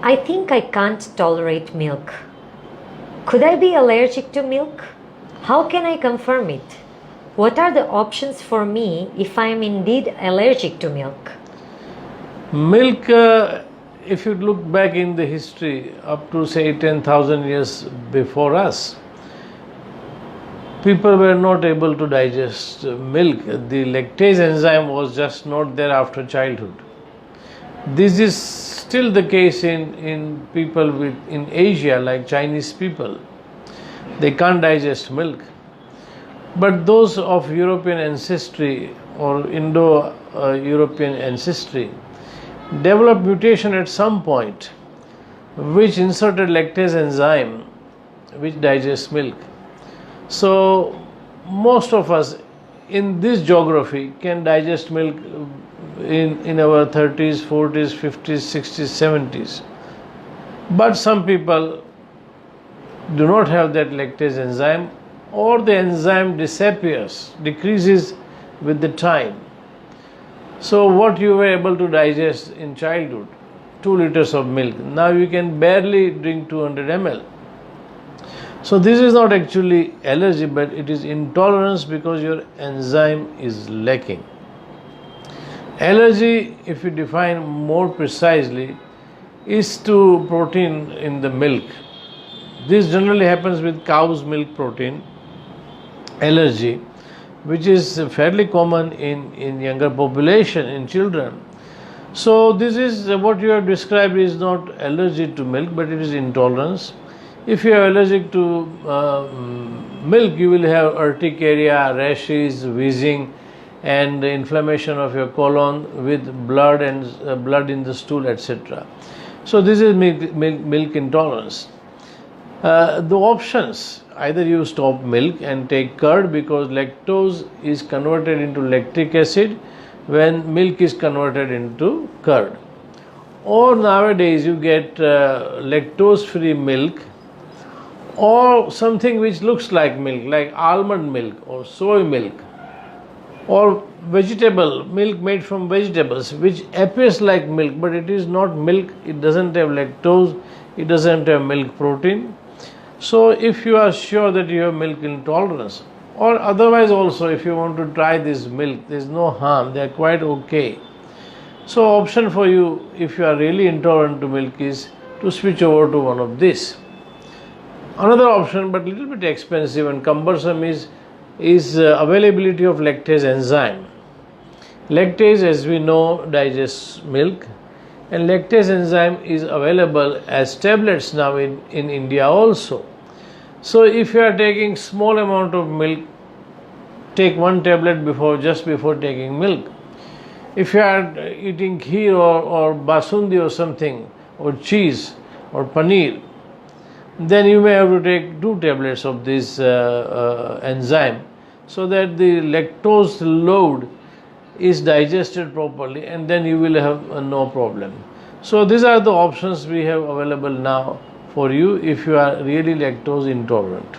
I think I can't tolerate milk. Could I be allergic to milk? How can I confirm it? What are the options for me if I am indeed allergic to milk? Milk, if you look back in the history up to say 10,000 years before us, people were not able to digest milk. The lactase enzyme was just not there after childhood. This is still the case in people in Asia, like Chinese people. They can't digest milk. But those of European ancestry or Indo-European ancestry developed mutation at some point which inserted lactase enzyme which digests milk. So most of us in this geography can digest milk in our 30s, 40s, 50s, 60s, 70s. But some people do not have that lactase enzyme, or the enzyme disappears, decreases with the time. So what you were able to digest in childhood, 2 liters of milk, now you can barely drink 200 ml. So this is not actually allergy, but it is intolerance because your enzyme is lacking. Allergy, if you define more precisely, is to protein in the milk. This generally happens with cow's milk protein allergy, which is fairly common in younger population, in children. So this is what you have described is not allergy to milk, but it is intolerance. If you are allergic to milk, you will have urticaria, rashes, wheezing, and inflammation of your colon with blood and blood in the stool, etc. So this is milk intolerance. The options, either you stop milk and take curd because lactose is converted into lactic acid when milk is converted into curd, or nowadays you get lactose free milk or something which looks like milk, like almond milk or soy milk, or vegetable milk made from vegetables which appears like milk but it is not milk. It doesn't have lactose, it doesn't have milk protein. So if you are sure that you have milk intolerance, or otherwise also if you want to try this milk, there is no harm, they are quite okay. So option for you if you are really intolerant to milk is to switch over to one of these. Another option, but little bit expensive and cumbersome, is availability of lactase enzyme. Lactase, as we know, digests milk, and lactase enzyme is available as tablets now in India also. So if you are taking small amount of milk, take 1 tablet just before taking milk. If you are eating kheer or basundi or something, or cheese or paneer, then you may have to take 2 tablets of this enzyme so that the lactose load is digested properly, and then you will have no problem. So these are the options we have available now for you if you are really lactose intolerant.